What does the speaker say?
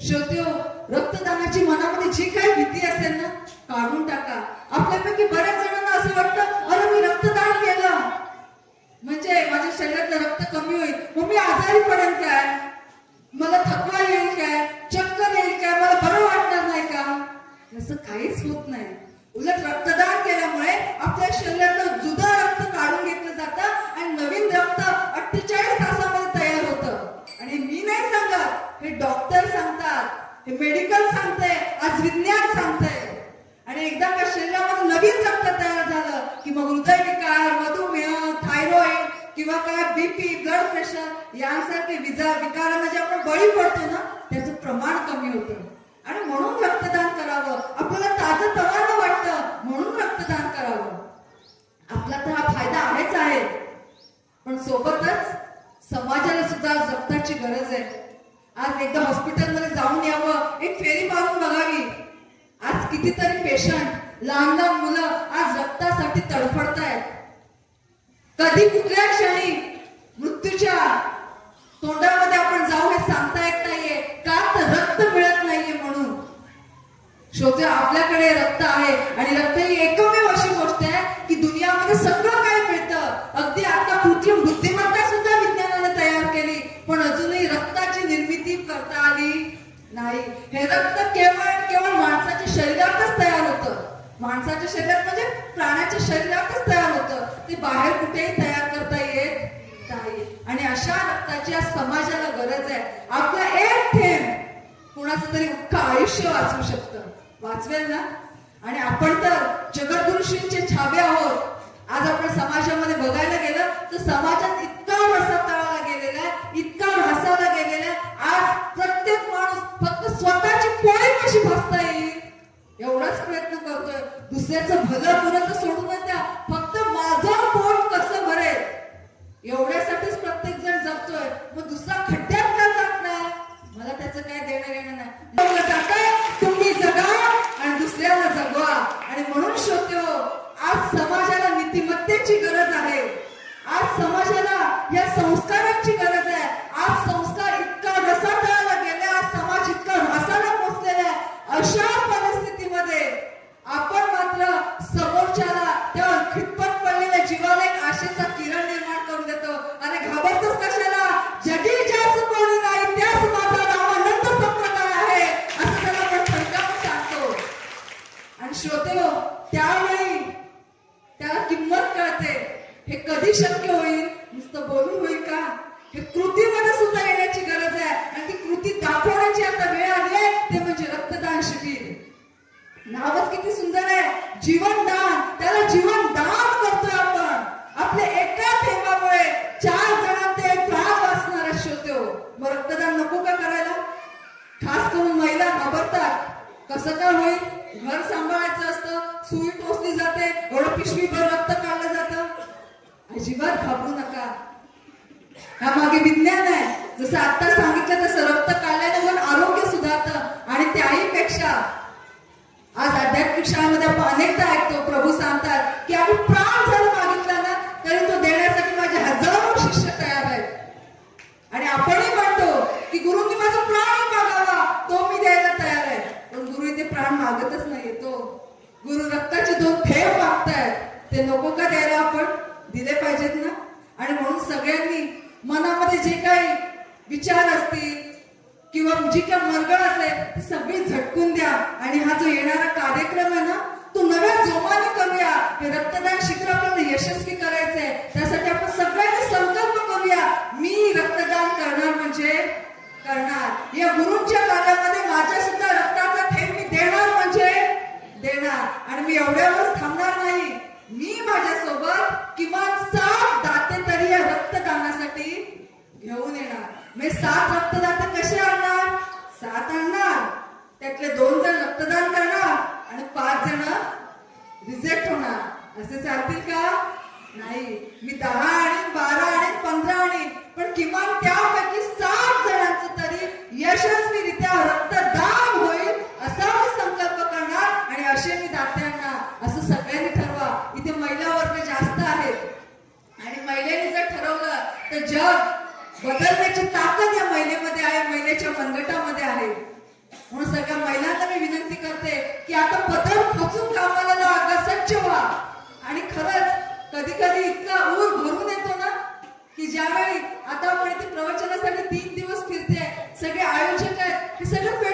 श्रोत्यो, रक्तदानाची मनामध्ये जी काही भीती असेल ना, काढून टाका. आपल्यापैकी बऱ्याच जणांना असं वाटतं, अरे मी रक्तदान केलं म्हणजे माझ्या शरीरातलं रक्त कमी होईल, मग मी आजारी पडेल काय, मला थकवा येईल काय, चक्कर येईल काय, मला बरं वाटणार नाही का? असं काहीच होत नाही. उलट रक्तदान केल्यामुळे आपल्या शरीरातलं जुनं रक्त काढून घेतलं जातं आणि नवीन रक्त 48 तासामध्ये तयार होतं. आणि मी नाही सांगत, हे डॉक्टर सांगतात, हे मेडिकल सांगतंय, आज विज्ञान सांगतंय. आणि एकदा का शरीरामध्ये नवीन रक्त तयार झालं की मग हृदयविकार, मधुमेह, थायरॉइड किंवा काय बीपी, ब्लड प्रेशर यांसारखे विकारांना जे आपण बळी पडतो ना, त्याचं प्रमाण कमी होतं. आणि म्हणून रक्तदान करावं. आपल्याला ताजं तवानं वाटतं म्हणून रक्तदान करावं. आपला तर हा फायदा आहेच आहे, पण सोबतच समाजाला सुद्धा रक्ताची गरज आहे. आज एकदा हॉस्पिटलमध्ये जाऊन यावं, एक फेरी मारून बघावी. आज कितीतरी पेशंट, लहान लहान मुलं आज रक्तासाठी तडफडतायत. कधी कुठल्या क्षणी मृत्यूच्या तोंडामध्ये आपण जाऊ हे सांगता येत नाहीये, का तर रक्त मिळत नाहीये म्हणून. श्रोते, आपल्याकडे रक्त आहे आणि रक्त ही एकमेव अशी गोष्ट आहे की दुनियामध्ये सगळं काय मिळतं. अगदी आता कृत्रिम बुद्धिमत्ता सुद्धा विज्ञानाने तयार केली, पण अजूनही रक्ताची निर्मिती करता आली नाही. हे रक्त केवळ माणसाच्या शरीरातच तयार होतं. माणसाच्या शरीरात म्हणजे प्राण्याच्या शरीरातच तयार होतं. ते बाहेर कुठेही तयार करता येत नाही. आणि अशा रक्ताची आज समाजाला गरज आहे. आपला एक थेंब कुणाचं तरी अख्खं आयुष्य वाचवू शकतं, वाचवेल ना. आणि आपण तर जगद्गुरुशींचे छावे आहोत. आज आपण समाजामध्ये बघायला गेलं तर समाजात इतका रसा तळाला गेलेला आहे, इतका हसायला गेलेला आहे. आज प्रत्येक माणूस फक्त स्वतःची पोळी कशी भासता येईल एवढाच प्रयत्न करतोय. दुसऱ्याचं भलं पुरं तर सोडूनच द्या, फक्त माझं पोट कसं भरेल एवढ्यासाठीच प्रत्येक जण जगतोय. मग दुसरा खड्ड्यात का जात नाही? मला त्याचं काय देणं घेणं नाही. तुम्ही जगा आणि दुसऱ्याला जगवा. आणि म्हणून श्रोत्यो, आज समाजाला नीतिमत्तेची गरज आहे. आज समाजाला या संस्कारांची गरज आहे. आज संस्कार इतका रसातळाला गेला, आज समाज इतका रसाला पोचलेला आहे. अशा परिस्थितीमध्ये आपण मात्र समोरच्याला त्या खितपत पडलेल्या जीवाला एक आशेचा किरण निर्माण करून देतो. आणि घाबरतोच कशाला? जगी ज्यास कोणी नाही त्यास माझा नामानंद संप्रदाय आहे, असं त्याला आपण ठणकावून सांगतो. आणि श्रोतेहो, त्यावेळी त्याला किंमत कळते. हे कधी शक्य होईल? नुसतं बोलून होईल का? हे कृतीमध्ये सुद्धा येण्याची गरज आहे. आणि ती कृती दाखवण्याची आता वेळ आली आहे, ते म्हणजे रक्तदान शिबिर. नावच किती सुंदर आहे, जीवनदान. त्याला जीवनदान करतोय आपण. आपल्या एका थेंबामुळे 4 जणांचे प्राण वाचणार आहे. श्रोत्यो, मग रक्तदान नको का करायला? खास करून महिला घाबरतात, कसं काय होईल, घर सांभाळायचं असतं, सुई टोचली जाते, एवढं पिशवीभर रक्त काढलं जातं. अजिबात घाबरू नका. यामागे विज्ञान आहे. जसं आता सांगितलं तसं रक्त काढल्याने पण आरोग्य सुधारतं. आणि त्याहीपेक्षा आज आध्यात्मिक शाळेमध्ये आपण अनेकदा ऐकतो, प्रभू सांगतात की आम्ही प्राण जर मागितला ना तरी तो देण्यासाठी माझे हजारो शिष्य तयार आहेत. आणि आपणही म्हणतो की गुरुंनी माझा प्राण मागावा, तो मी द्यायला तयार आहे. पण गुरु इथे प्राण मागतच नाहीये, तो गुरु रक्ताचे 2 थेंब मागतायत. ते नको का द्यायला? आपण दिले पाहिजेत ना. आणि म्हणून सगळ्यांनी मनामध्ये जे काही विचार असतील किंवा जी काही मरगळ असेल ती सगळी झटकून द्या. आणि हा जो येणारा कार्यक्रम आहे ना, तो नव्या जोमाने करूया. हे रक्तदान शिबिर आपल्याला यशस्वी करायचंय. त्यासाठी आपण सगळ्यांनी संकल्प करूया, मी रक्तदान करणार म्हणजे करणार. या गुरूंच्या कार्यामध्ये माझ्या सुद्धा रक्ताचा थेंब मी देणार म्हणजे देणार. आणि मी एवढ्यावरच थांबणार नाही. मी माझ्यासोबत किमान 7 दाते तरी या रक्तदानासाठी घेऊन येणार. मी 7 रक्तदाते कसे आणणार? 7 आणणार. त्यातले 2 जण रक्तदान करणार आणि 5 जण रिजेक्ट होणार. असे चालतील का? नाही. मी 10 आणि 12 आणि 15 आणि पण किमान त्यापैकी 7 जणांचं तरी यशस्वीरित्या रक्तदान होईल असा मी संकल्प करणार. आणि असे मी दाते आणणार. असं सगळ्यांनी ठरवा. इथे महिला वर्ग जास्त आहेत आणि महिलेने जर ठरवलं तर जग बदलण्याची ताकद या महिलेमध्ये आहे, महिलेच्या मनगटामध्ये आहे. सगळं